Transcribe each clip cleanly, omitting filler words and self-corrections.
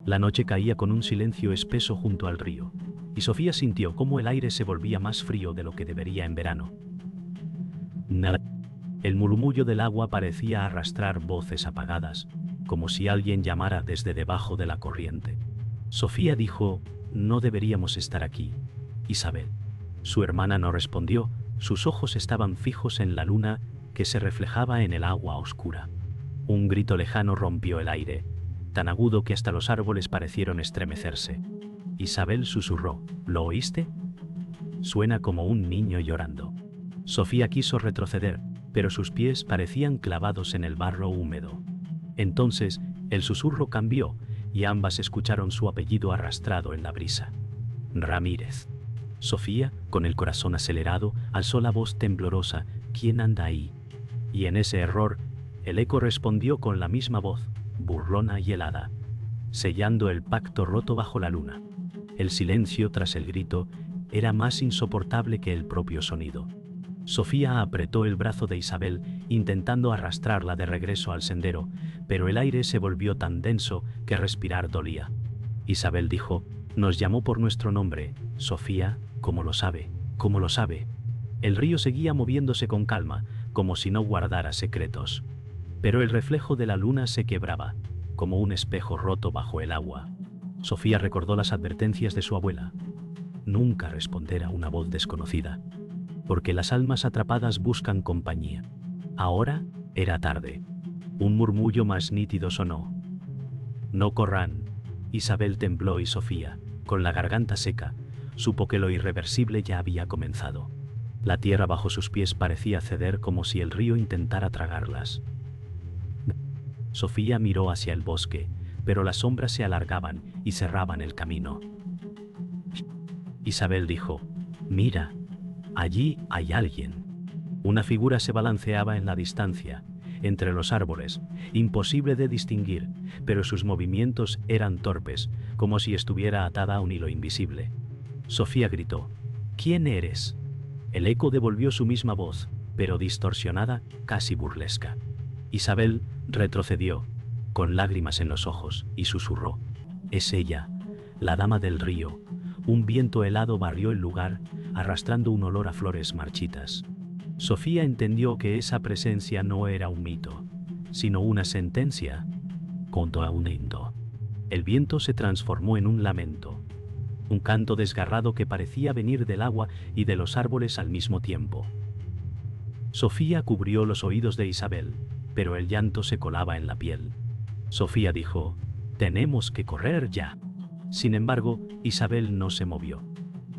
La noche caía con un silencio espeso junto al río, y Sofía sintió cómo el aire se volvía más frío de lo que debería en verano. El murmullo del agua parecía arrastrar voces apagadas, como si alguien llamara desde debajo de la corriente. Sofía dijo: «No deberíamos estar aquí, Isabel». Su hermana no respondió, sus ojos estaban fijos en la luna que se reflejaba en el agua oscura. Un grito lejano rompió el aire, tan agudo que hasta los árboles parecieron estremecerse. Isabel susurró: «¿Lo oíste? Suena como un niño llorando». Sofía quiso retroceder, pero sus pies parecían clavados en el barro húmedo. Entonces, el susurro cambió y ambas escucharon su apellido arrastrado en la brisa. «Ramírez». Sofía, con el corazón acelerado, alzó la voz temblorosa: «¿Quién anda ahí?». Y en ese error, el eco respondió con la misma voz, burlona y helada, sellando el pacto roto bajo la luna. El silencio tras el grito era más insoportable que el propio sonido. Sofía apretó el brazo de Isabel, intentando arrastrarla de regreso al sendero, pero el aire se volvió tan denso que respirar dolía. Isabel dijo: «Nos llamó por nuestro nombre, Sofía, ¿cómo lo sabe? ¿Cómo lo sabe?». El río seguía moviéndose con calma, como si no guardara secretos. Pero el reflejo de la luna se quebraba, como un espejo roto bajo el agua. Sofía recordó las advertencias de su abuela: «Nunca responder a una voz desconocida, porque las almas atrapadas buscan compañía». Ahora era tarde. Un murmullo más nítido sonó: «No corran». Isabel tembló y Sofía, con la garganta seca, supo que lo irreversible ya había comenzado. La tierra bajo sus pies parecía ceder como si el río intentara tragarlas. Sofía miró hacia el bosque, pero las sombras se alargaban y cerraban el camino. Isabel dijo: «Mira, allí hay alguien». Una figura se balanceaba en la distancia, entre los árboles, imposible de distinguir, pero sus movimientos eran torpes, como si estuviera atada a un hilo invisible. Sofía gritó: «¿Quién eres?». El eco devolvió su misma voz, pero distorsionada, casi burlesca. Isabel retrocedió, con lágrimas en los ojos, y susurró: «Es ella, la dama del río». Un viento helado barrió el lugar, arrastrando un olor a flores marchitas. Sofía entendió que esa presencia no era un mito, sino una sentencia, contra un himno. El viento se transformó en un lamento, un canto desgarrado que parecía venir del agua y de los árboles al mismo tiempo. Sofía cubrió los oídos de Isabel, pero el llanto se colaba en la piel. Sofía dijo: «Tenemos que correr ya». Sin embargo, Isabel no se movió.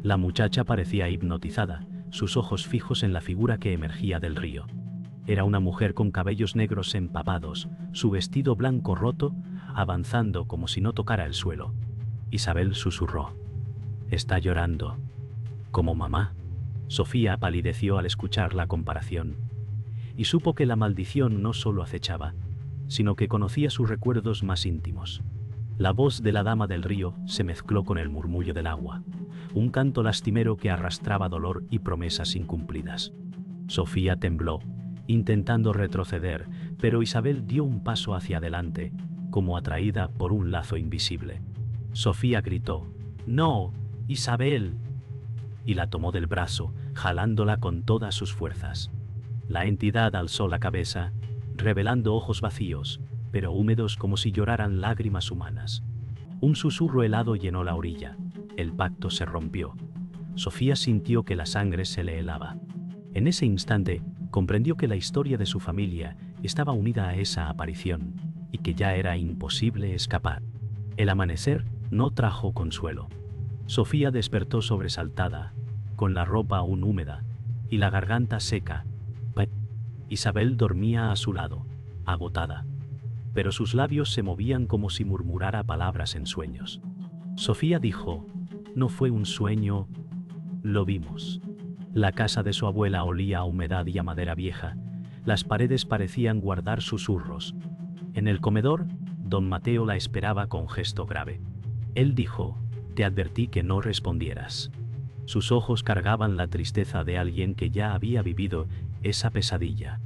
La muchacha parecía hipnotizada, sus ojos fijos en la figura que emergía del río. Era una mujer con cabellos negros empapados, su vestido blanco roto, avanzando como si no tocara el suelo. Isabel susurró: «Está llorando. ¿Como mamá?». Sofía palideció al escuchar la comparación, y supo que la maldición no solo acechaba, sino que conocía sus recuerdos más íntimos. La voz de la dama del río se mezcló con el murmullo del agua, un canto lastimero que arrastraba dolor y promesas incumplidas. Sofía tembló, intentando retroceder, pero Isabel dio un paso hacia adelante, como atraída por un lazo invisible. Sofía gritó: «¡No, Isabel!», y la tomó del brazo, jalándola con todas sus fuerzas. La entidad alzó la cabeza, revelando ojos vacíos, pero húmedos como si lloraran lágrimas humanas. Un susurro helado llenó la orilla. El pacto se rompió. Sofía sintió que la sangre se le helaba. En ese instante, comprendió que la historia de su familia estaba unida a esa aparición, y que ya era imposible escapar. El amanecer no trajo consuelo. Sofía despertó sobresaltada, con la ropa aún húmeda y la garganta seca. Isabel dormía a su lado, agotada, pero sus labios se movían como si murmurara palabras en sueños. Sofía dijo: «No fue un sueño, lo vimos». La casa de su abuela olía a humedad y a madera vieja. Las paredes parecían guardar susurros. En el comedor, don Mateo la esperaba con gesto grave. Él dijo: «Te advertí que no respondieras». Sus ojos cargaban la tristeza de alguien que ya había vivido esa pesadilla.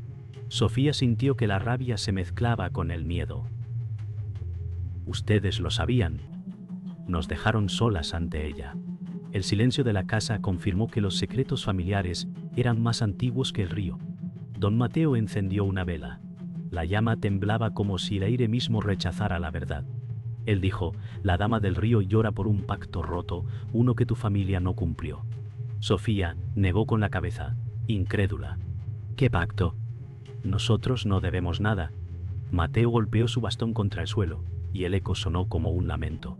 Sofía sintió que la rabia se mezclaba con el miedo. Ustedes lo sabían. Nos dejaron solas ante ella. El silencio de la casa confirmó que los secretos familiares eran más antiguos que el río. Don Mateo encendió una vela. La llama temblaba como si el aire mismo rechazara la verdad. Él dijo: la dama del río llora por un pacto roto, uno que tu familia no cumplió. Sofía negó con la cabeza, incrédula. ¿Qué pacto? Nosotros no debemos nada. Mateo golpeó su bastón contra el suelo, y el eco sonó como un lamento.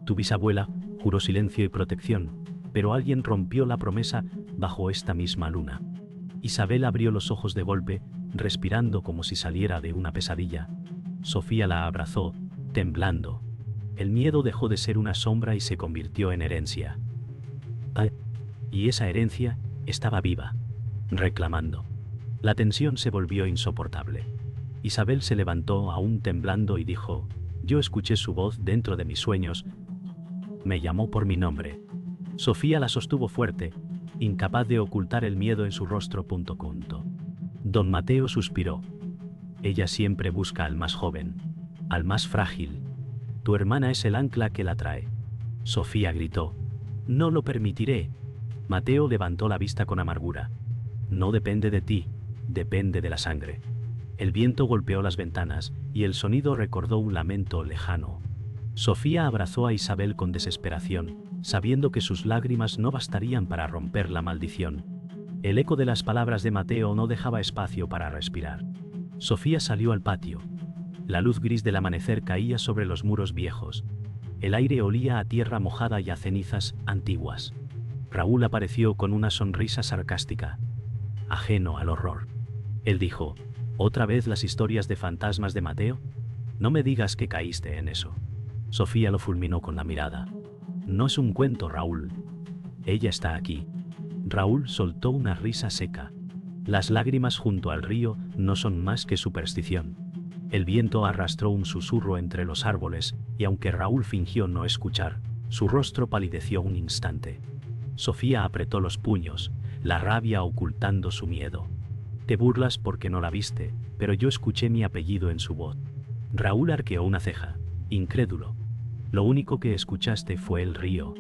Tu bisabuela juró silencio y protección, pero alguien rompió la promesa bajo esta misma luna. Isabel abrió los ojos de golpe, respirando como si saliera de una pesadilla. Sofía la abrazó, temblando. El miedo dejó de ser una sombra y se convirtió en herencia. Y esa herencia estaba viva, reclamando. La tensión se volvió insoportable. Isabel se levantó aún temblando y dijo: yo escuché su voz dentro de mis sueños. Me llamó por mi nombre. Sofía la sostuvo fuerte, incapaz de ocultar el miedo en su rostro. Don Mateo suspiró. Ella siempre busca al más joven, al más frágil. Tu hermana es el ancla que la trae. Sofía gritó: no lo permitiré. Mateo levantó la vista con amargura. No depende de ti, depende de la sangre. El viento golpeó las ventanas y el sonido recordó un lamento lejano. Sofía abrazó a Isabel con desesperación, sabiendo que sus lágrimas no bastarían para romper la maldición. El eco de las palabras de Mateo no dejaba espacio para respirar. Sofía salió al patio. La luz gris del amanecer caía sobre los muros viejos. El aire olía a tierra mojada y a cenizas antiguas. Raúl apareció con una sonrisa sarcástica, ajeno al horror. Él dijo: ¿otra vez las historias de fantasmas de Mateo? No me digas que caíste en eso. Sofía lo fulminó con la mirada. No es un cuento, Raúl. Ella está aquí. Raúl soltó una risa seca. Las lágrimas junto al río no son más que superstición. El viento arrastró un susurro entre los árboles, y aunque Raúl fingió no escuchar, su rostro palideció un instante. Sofía apretó los puños, la rabia ocultando su miedo. Te burlas porque no la viste, pero yo escuché mi apellido en su voz. Raúl arqueó una ceja, incrédulo. Lo único que escuchaste fue el río.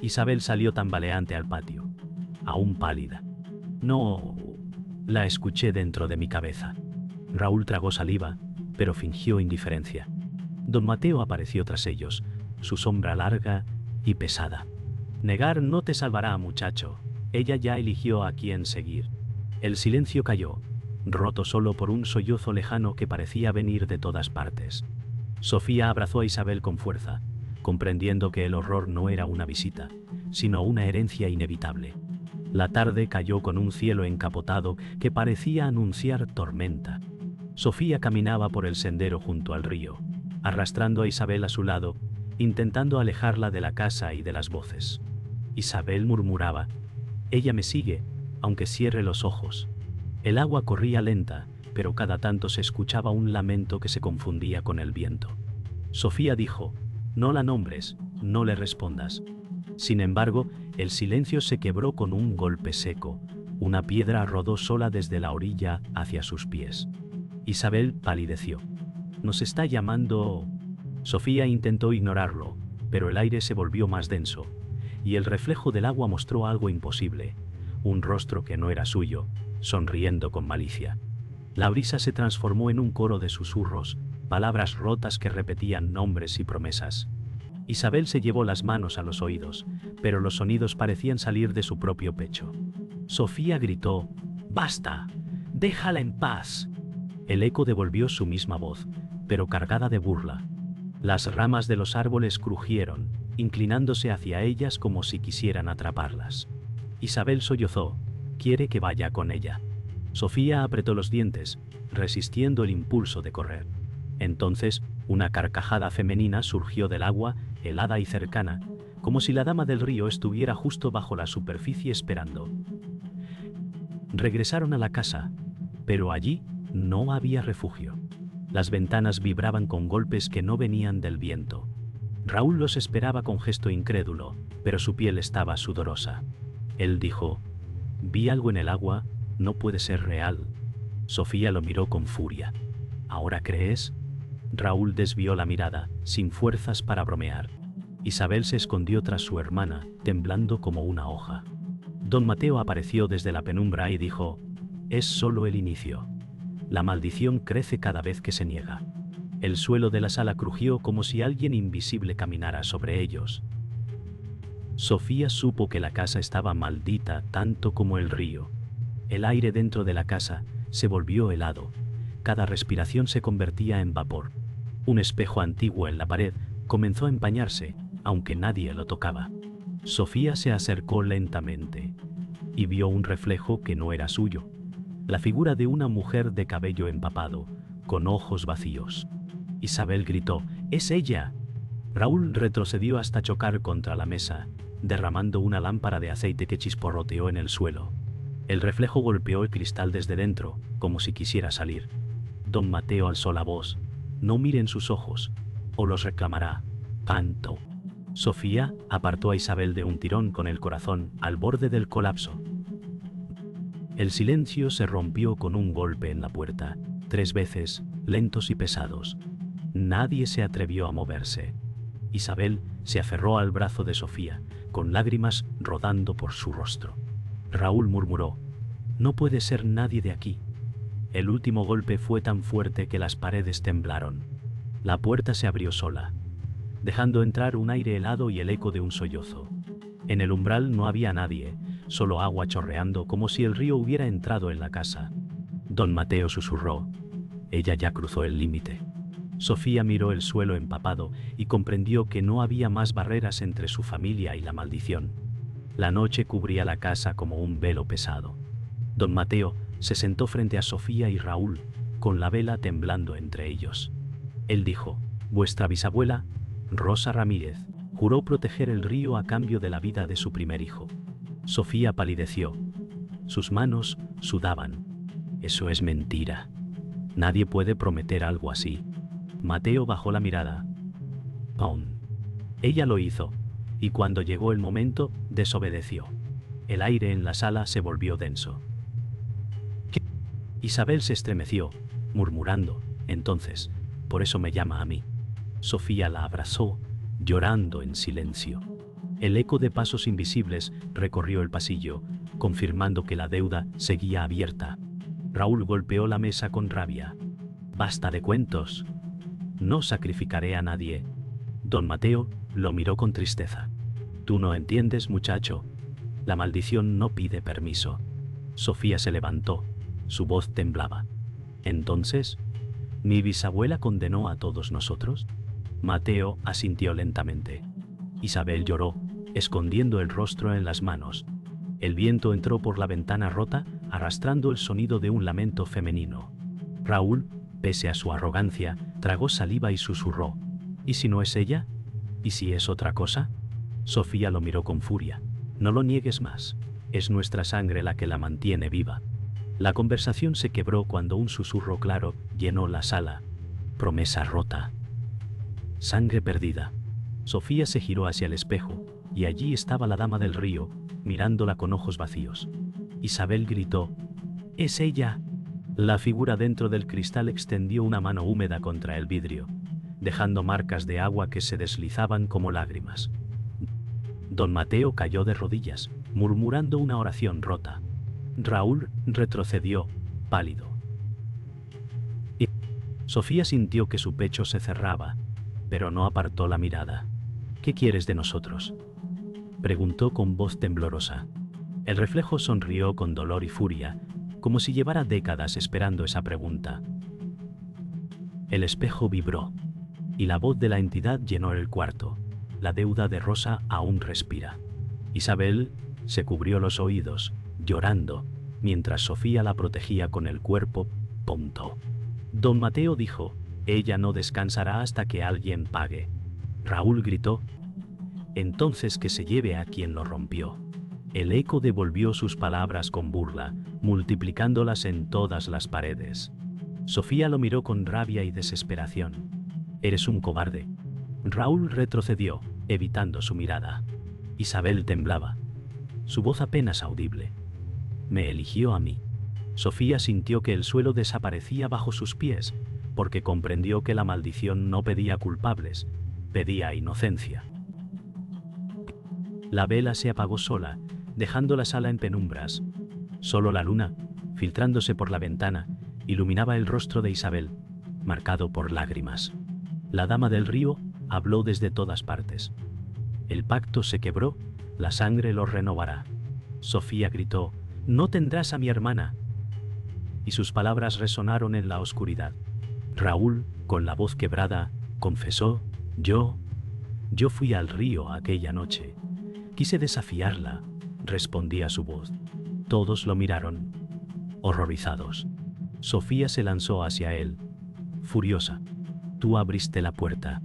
Isabel salió tambaleante al patio, aún pálida. No, la escuché dentro de mi cabeza. Raúl tragó saliva, pero fingió indiferencia. Don Mateo apareció tras ellos, su sombra larga y pesada. Negar no te salvará, muchacho. Ella ya eligió a quién seguir. El silencio cayó, roto solo por un sollozo lejano que parecía venir de todas partes. Sofía abrazó a Isabel con fuerza, comprendiendo que el horror no era una visita, sino una herencia inevitable. La tarde cayó con un cielo encapotado que parecía anunciar tormenta. Sofía caminaba por el sendero junto al río, arrastrando a Isabel a su lado, intentando alejarla de la casa y de las voces. Isabel murmuraba: ella me sigue, aunque cierre los ojos. El agua corría lenta, pero cada tanto se escuchaba un lamento que se confundía con el viento. Sofía dijo: no la nombres, no le respondas. Sin embargo, el silencio se quebró con un golpe seco. Una piedra rodó sola desde la orilla hacia sus pies. Isabel palideció. Nos está llamando. Sofía intentó ignorarlo, pero el aire se volvió más denso, y el reflejo del agua mostró algo imposible, un rostro que no era suyo, sonriendo con malicia. La brisa se transformó en un coro de susurros, palabras rotas que repetían nombres y promesas. Isabel se llevó las manos a los oídos, pero los sonidos parecían salir de su propio pecho. Sofía gritó: ¡basta! ¡Déjala en paz! El eco devolvió su misma voz, pero cargada de burla. Las ramas de los árboles crujieron, inclinándose hacia ellas como si quisieran atraparlas. Isabel sollozó: quiere que vaya con ella. Sofía apretó los dientes, resistiendo el impulso de correr. Entonces, una carcajada femenina surgió del agua, helada y cercana, como si la dama del río estuviera justo bajo la superficie esperando. Regresaron a la casa, pero allí no había refugio. Las ventanas vibraban con golpes que no venían del viento. Raúl los esperaba con gesto incrédulo, pero su piel estaba sudorosa. Él dijo: vi algo en el agua, no puede ser real. Sofía lo miró con furia. ¿Ahora crees? Raúl desvió la mirada, sin fuerzas para bromear. Isabel se escondió tras su hermana, temblando como una hoja. Don Mateo apareció desde la penumbra y dijo: «Es solo el inicio. La maldición crece cada vez que se niega». El suelo de la sala crujió como si alguien invisible caminara sobre ellos. Sofía supo que la casa estaba maldita tanto como el río. El aire dentro de la casa se volvió helado. Cada respiración se convertía en vapor. Un espejo antiguo en la pared comenzó a empañarse, aunque nadie lo tocaba. Sofía se acercó lentamente y vio un reflejo que no era suyo. La figura de una mujer de cabello empapado, con ojos vacíos. Isabel gritó: «¡Es ella!». Raúl retrocedió hasta chocar contra la mesa, derramando una lámpara de aceite que chisporroteó en el suelo. El reflejo golpeó el cristal desde dentro, como si quisiera salir. Don Mateo alzó la voz: «No miren sus ojos, o los reclamará». Canto. Sofía apartó a Isabel de un tirón con el corazón al borde del colapso. El silencio se rompió con un golpe en la puerta, 3 veces, lentos y pesados. Nadie se atrevió a moverse. Isabel se aferró al brazo de Sofía, con lágrimas rodando por su rostro. Raúl murmuró: «No puede ser nadie de aquí». El último golpe fue tan fuerte que las paredes temblaron. La puerta se abrió sola, dejando entrar un aire helado y el eco de un sollozo. En el umbral no había nadie, solo agua chorreando como si el río hubiera entrado en la casa. Don Mateo susurró: «Ella ya cruzó el límite». Sofía miró el suelo empapado y comprendió que no había más barreras entre su familia y la maldición. La noche cubría la casa como un velo pesado. Don Mateo se sentó frente a Sofía y Raúl, con la vela temblando entre ellos. Él dijo: «Vuestra bisabuela, Rosa Ramírez, juró proteger el río a cambio de la vida de su primer hijo». Sofía palideció. Sus manos sudaban. «Eso es mentira. Nadie puede prometer algo así». Mateo bajó la mirada. «Pon». Ella lo hizo, y cuando llegó el momento, desobedeció. El aire en la sala se volvió denso. «¿Qué?». Isabel se estremeció, murmurando: «Entonces, por eso me llama a mí». Sofía la abrazó, llorando en silencio. El eco de pasos invisibles recorrió el pasillo, confirmando que la deuda seguía abierta. Raúl golpeó la mesa con rabia. «Basta de cuentos. No sacrificaré a nadie». Don Mateo lo miró con tristeza. «Tú no entiendes, muchacho. La maldición no pide permiso». Sofía se levantó. Su voz temblaba. «Entonces, ¿mi bisabuela condenó a todos nosotros?». Mateo asintió lentamente. Isabel lloró, escondiendo el rostro en las manos. El viento entró por la ventana rota, arrastrando el sonido de un lamento femenino. Raúl, pese a su arrogancia, tragó saliva y susurró: «¿Y si no es ella? ¿Y si es otra cosa?». Sofía lo miró con furia. «No lo niegues más. Es nuestra sangre la que la mantiene viva». La conversación se quebró cuando un susurro claro llenó la sala. «Promesa rota. Sangre perdida». Sofía se giró hacia el espejo, y allí estaba la dama del río, mirándola con ojos vacíos. Isabel gritó: «¡Es ella!». La figura dentro del cristal extendió una mano húmeda contra el vidrio, dejando marcas de agua que se deslizaban como lágrimas. Don Mateo cayó de rodillas, murmurando una oración rota. Raúl retrocedió, pálido. Y Sofía sintió que su pecho se cerraba, pero no apartó la mirada. «¿Qué quieres de nosotros?», preguntó con voz temblorosa. El reflejo sonrió con dolor y furia, como si llevara décadas esperando esa pregunta. El espejo vibró, y la voz de la entidad llenó el cuarto. La deuda de Rosa aún respira. Isabel se cubrió los oídos, llorando, mientras Sofía la protegía con el cuerpo. Punto. Don Mateo dijo: «Ella no descansará hasta que alguien pague». Raúl gritó: «Entonces que se lleve a quien lo rompió». El eco devolvió sus palabras con burla, multiplicándolas en todas las paredes. Sofía lo miró con rabia y desesperación. «Eres un cobarde». Raúl retrocedió, evitando su mirada. Isabel temblaba, su voz apenas audible. «Me eligió a mí». Sofía sintió que el suelo desaparecía bajo sus pies, porque comprendió que la maldición no pedía culpables, pedía inocencia. La vela se apagó sola, dejando la sala en penumbras. Solo la luna, filtrándose por la ventana, iluminaba el rostro de Isabel, marcado por lágrimas. La dama del río habló desde todas partes. El pacto se quebró, la sangre lo renovará. Sofía gritó: «No tendrás a mi hermana». Y sus palabras resonaron en la oscuridad. Raúl, con la voz quebrada, confesó: Yo fui al río aquella noche. Quise desafiarla», respondía su voz. Todos lo miraron, horrorizados. Sofía se lanzó hacia él, furiosa. «Tú abriste la puerta».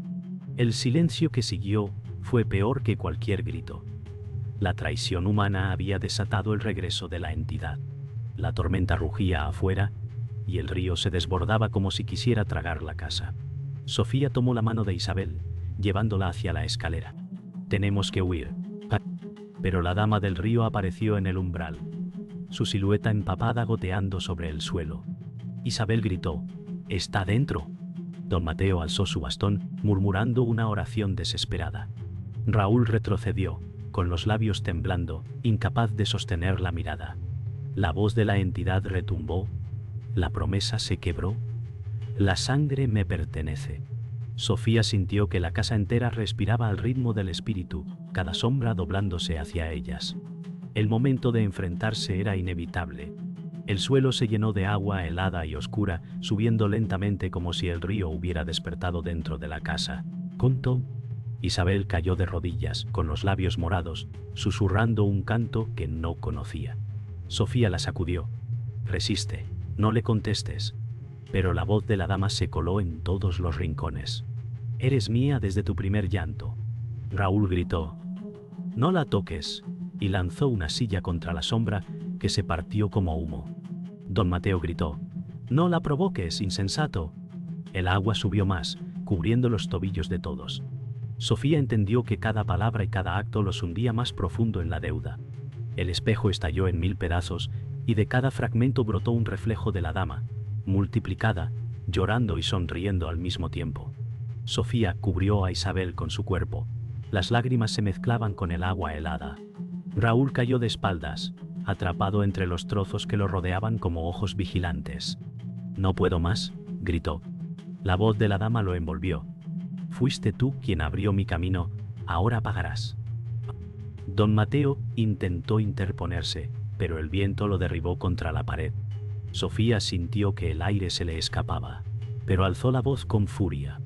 El silencio que siguió fue peor que cualquier grito. La traición humana había desatado el regreso de la entidad. La tormenta rugía afuera y el río se desbordaba como si quisiera tragar la casa. Sofía tomó la mano de Isabel, llevándola hacia la escalera. «Tenemos que huir». Pero la dama del río apareció en el umbral, su silueta empapada goteando sobre el suelo. Isabel gritó: «¡Está dentro!». Don Mateo alzó su bastón, murmurando una oración desesperada. Raúl retrocedió, con los labios temblando, incapaz de sostener la mirada. La voz de la entidad retumbó, la promesa se quebró, «La sangre me pertenece». Sofía sintió que la casa entera respiraba al ritmo del espíritu, cada sombra doblándose hacia ellas. El momento de enfrentarse era inevitable. El suelo se llenó de agua helada y oscura, subiendo lentamente como si el río hubiera despertado dentro de la casa. «Conto». Isabel cayó de rodillas, con los labios morados, susurrando un canto que no conocía. Sofía la sacudió. «Resiste, no le contestes». Pero la voz de la dama se coló en todos los rincones. «Eres mía desde tu primer llanto». Raúl gritó: «No la toques», y lanzó una silla contra la sombra, que se partió como humo. Don Mateo gritó: «No la provoques, insensato». El agua subió más, cubriendo los tobillos de todos. Sofía entendió que cada palabra y cada acto los hundía más profundo en la deuda. El espejo estalló en 1000 pedazos, y de cada fragmento brotó un reflejo de la dama, multiplicada, llorando y sonriendo al mismo tiempo. Sofía cubrió a Isabel con su cuerpo. Las lágrimas se mezclaban con el agua helada. Raúl cayó de espaldas, atrapado entre los trozos que lo rodeaban como ojos vigilantes. «No puedo más», gritó. La voz de la dama lo envolvió. «Fuiste tú quien abrió mi camino, ahora pagarás». Don Mateo intentó interponerse, pero el viento lo derribó contra la pared. Sofía sintió que el aire se le escapaba, pero alzó la voz con furia.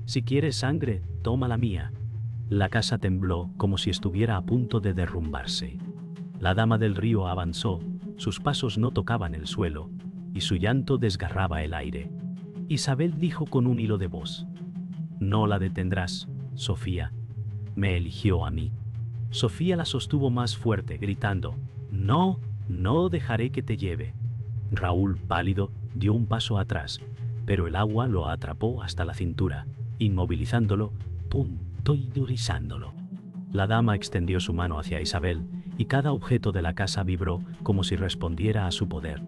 «Si quieres sangre, toma la mía». La casa tembló como si estuviera a punto de derrumbarse. La dama del río avanzó, sus pasos no tocaban el suelo, y su llanto desgarraba el aire. Isabel dijo con un hilo de voz: «No la detendrás, Sofía. Me eligió a mí». Sofía la sostuvo más fuerte, gritando: «No, no dejaré que te lleve». Raúl, pálido, dio un paso atrás, pero el agua lo atrapó hasta la cintura, inmovilizándolo, puntoidurizándolo. La dama extendió su mano hacia Isabel, y cada objeto de la casa vibró como si respondiera a su poder.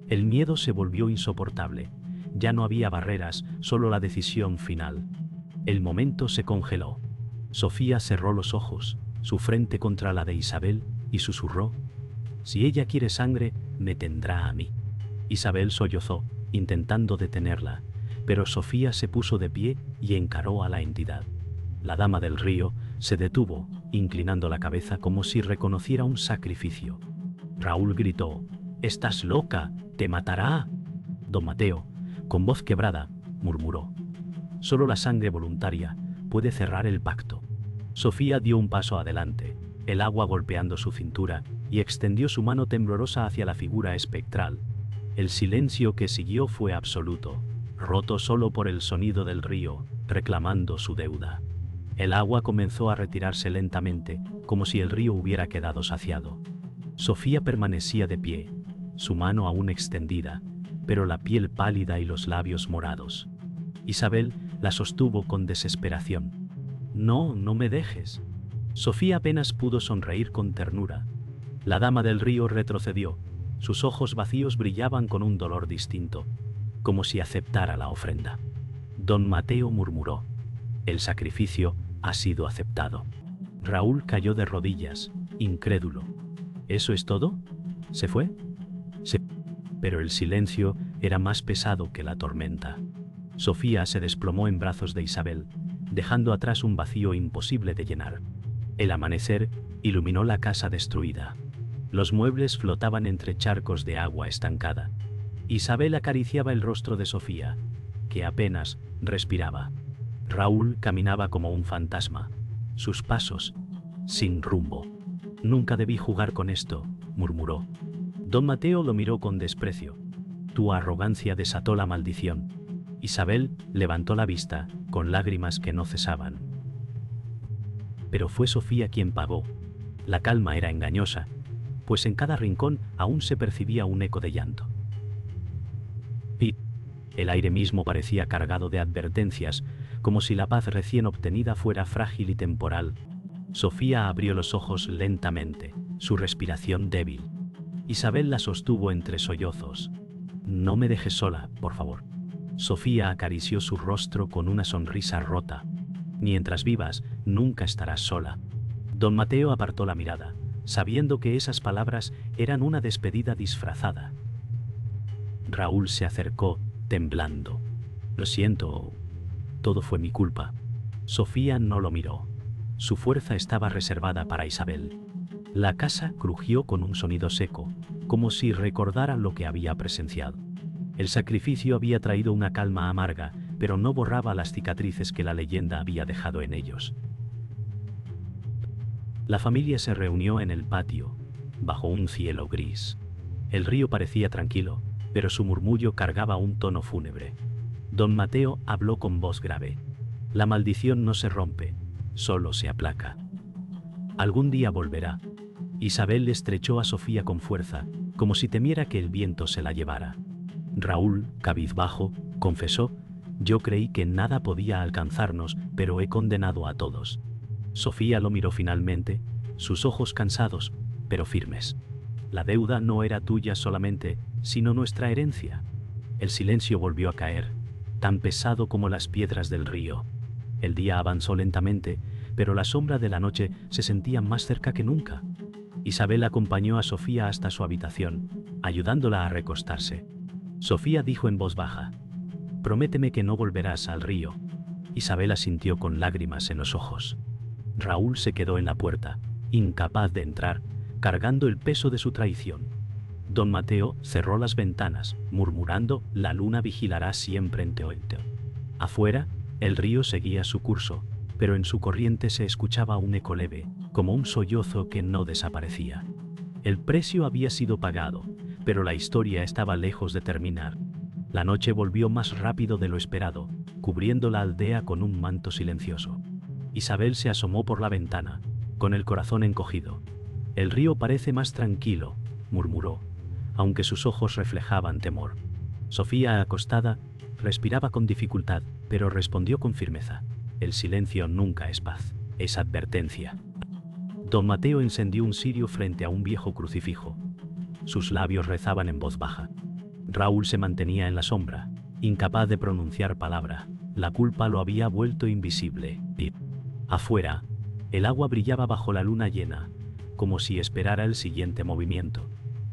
El miedo se volvió insoportable. Ya no había barreras, solo la decisión final. El momento se congeló. Sofía cerró los ojos, su frente contra la de Isabel, y susurró: «Si ella quiere sangre, me tendrá a mí». Isabel sollozó, intentando detenerla, pero Sofía se puso de pie y encaró a la entidad. La dama del río se detuvo, inclinando la cabeza como si reconociera un sacrificio. Raúl gritó: «¡Estás loca! ¡Te matará!». Don Mateo, con voz quebrada, murmuró: «Solo la sangre voluntaria puede cerrar el pacto». Sofía dio un paso adelante, el agua golpeando su cintura, y extendió su mano temblorosa hacia la figura espectral. El silencio que siguió fue absoluto, roto solo por el sonido del río, reclamando su deuda. El agua comenzó a retirarse lentamente, como si el río hubiera quedado saciado. Sofía permanecía de pie, su mano aún extendida, pero la piel pálida y los labios morados. Isabel la sostuvo con desesperación. «No, no me dejes». Sofía apenas pudo sonreír con ternura. La dama del río retrocedió, sus ojos vacíos brillaban con un dolor distinto, como si aceptara la ofrenda. Don Mateo murmuró: «El sacrificio ha sido aceptado». Raúl cayó de rodillas, incrédulo. ¿Eso es todo? ¿Se fue? Se... Pero el silencio era más pesado que la tormenta. Sofía se desplomó en brazos de Isabel, dejando atrás un vacío imposible de llenar. El amanecer iluminó la casa destruida. Los muebles flotaban entre charcos de agua estancada. Isabel acariciaba el rostro de Sofía, que apenas respiraba. Raúl caminaba como un fantasma, sus pasos sin rumbo. «Nunca debí jugar con esto», murmuró. Don Mateo lo miró con desprecio. «Tu arrogancia desató la maldición». Isabel levantó la vista, con lágrimas que no cesaban. Pero fue Sofía quien pagó. La calma era engañosa, pues en cada rincón aún se percibía un eco de llanto. Y el aire mismo parecía cargado de advertencias, como si la paz recién obtenida fuera frágil y temporal. Sofía abrió los ojos lentamente, su respiración débil. Isabel la sostuvo entre sollozos. «No me dejes sola, por favor». Sofía acarició su rostro con una sonrisa rota. «Mientras vivas, nunca estarás sola». Don Mateo apartó la mirada, sabiendo que esas palabras eran una despedida disfrazada. Raúl se acercó, temblando. «Lo siento, todo fue mi culpa». Sofía no lo miró. Su fuerza estaba reservada para Isabel. La casa crujió con un sonido seco, como si recordara lo que había presenciado. El sacrificio había traído una calma amarga, pero no borraba las cicatrices que la leyenda había dejado en ellos. La familia se reunió en el patio, bajo un cielo gris. El río parecía tranquilo, pero su murmullo cargaba un tono fúnebre. Don Mateo habló con voz grave. «La maldición no se rompe, solo se aplaca. Algún día volverá». Isabel estrechó a Sofía con fuerza, como si temiera que el viento se la llevara. Raúl, cabizbajo, confesó: «Yo creí que nada podía alcanzarnos, pero he condenado a todos». Sofía lo miró finalmente, sus ojos cansados, pero firmes. «La deuda no era tuya solamente, sino nuestra herencia». El silencio volvió a caer, tan pesado como las piedras del río. El día avanzó lentamente, pero la sombra de la noche se sentía más cerca que nunca. Isabel acompañó a Sofía hasta su habitación, ayudándola a recostarse. Sofía dijo en voz baja: «Prométeme que no volverás al río». Isabel asintió con lágrimas en los ojos. Raúl se quedó en la puerta, incapaz de entrar, cargando el peso de su traición. Don Mateo cerró las ventanas, murmurando: «La luna vigilará siempre en Teoente». Afuera, el río seguía su curso, pero en su corriente se escuchaba un eco leve, como un sollozo que no desaparecía. El precio había sido pagado, pero la historia estaba lejos de terminar. La noche volvió más rápido de lo esperado, cubriendo la aldea con un manto silencioso. Isabel se asomó por la ventana, con el corazón encogido. «El río parece más tranquilo», murmuró, aunque sus ojos reflejaban temor. Sofía, acostada, respiraba con dificultad, pero respondió con firmeza: «El silencio nunca es paz, es advertencia». Don Mateo encendió un cirio frente a un viejo crucifijo. Sus labios rezaban en voz baja. Raúl se mantenía en la sombra, incapaz de pronunciar palabra. La culpa lo había vuelto invisible. Y afuera, el agua brillaba bajo la luna llena, como si esperara el siguiente movimiento.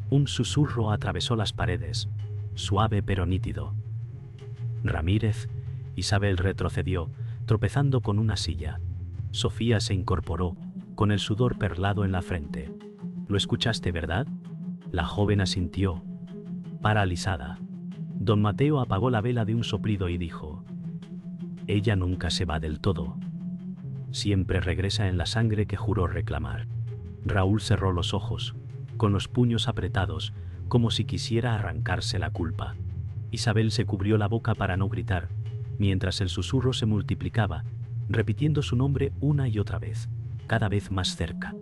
Un susurro atravesó las paredes, suave pero nítido. «Ramírez». Isabel retrocedió, tropezando con una silla. Sofía se incorporó, con el sudor perlado en la frente. «Lo escuchaste, ¿verdad?». La joven asintió, paralizada. Don Mateo apagó la vela de un soplido y dijo: «Ella nunca se va del todo. Siempre regresa en la sangre que juró reclamar». Raúl cerró los ojos, con los puños apretados, como si quisiera arrancarse la culpa. Isabel se cubrió la boca para no gritar, mientras el susurro se multiplicaba, repitiendo su nombre una y otra vez, cada vez más cerca.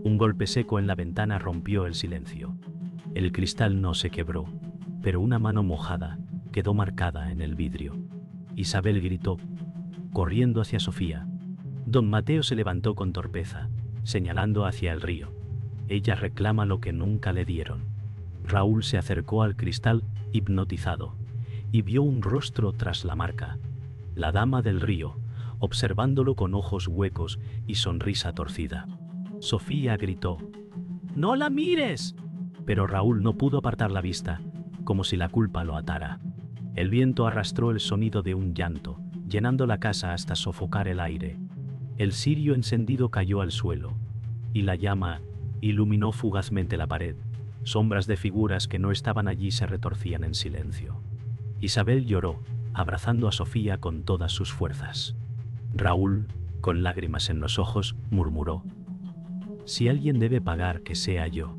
Un golpe seco en la ventana rompió el silencio. El cristal no se quebró, pero una mano mojada quedó marcada en el vidrio. Isabel gritó, corriendo hacia Sofía. Don Mateo se levantó con torpeza, señalando hacia el río. «Ella reclama lo que nunca le dieron». Raúl se acercó al cristal, hipnotizado, y vio un rostro tras la marca, la dama del río, observándolo con ojos huecos y sonrisa torcida. Sofía gritó: «¡No la mires!». Pero Raúl no pudo apartar la vista, como si la culpa lo atara. El viento arrastró el sonido de un llanto, llenando la casa hasta sofocar el aire. El cirio encendido cayó al suelo, y la llama iluminó fugazmente la pared. Sombras de figuras que no estaban allí se retorcían en silencio. Isabel lloró, abrazando a Sofía con todas sus fuerzas. Raúl, con lágrimas en los ojos, murmuró: «Si alguien debe pagar, que sea yo».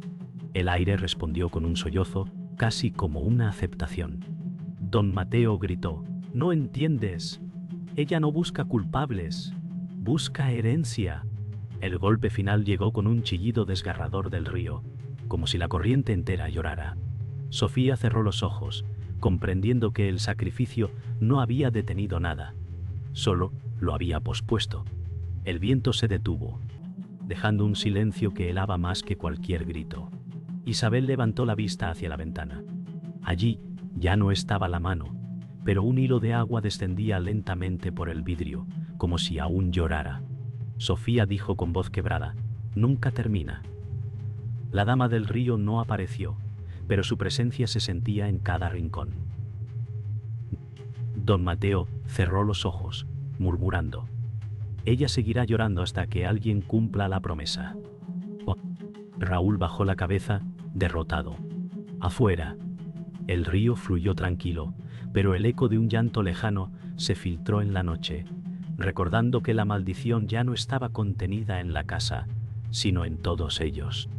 El aire respondió con un sollozo, casi como una aceptación. Don Mateo gritó: «¿No entiendes? Ella no busca culpables, busca herencia». El golpe final llegó con un chillido desgarrador del río, como si la corriente entera llorara. Sofía cerró los ojos, comprendiendo que el sacrificio no había detenido nada, solo lo había pospuesto. El viento se detuvo, dejando un silencio que helaba más que cualquier grito. Isabel levantó la vista hacia la ventana. Allí ya no estaba la mano, pero un hilo de agua descendía lentamente por el vidrio, como si aún llorara. Sofía dijo con voz quebrada: «Nunca termina». La dama del río no apareció, pero su presencia se sentía en cada rincón. Don Mateo cerró los ojos, murmurando: «Ella seguirá llorando hasta que alguien cumpla la promesa». Raúl bajó la cabeza, derrotado. Afuera, el río fluyó tranquilo, pero el eco de un llanto lejano se filtró en la noche, recordando que la maldición ya no estaba contenida en la casa, sino en todos ellos.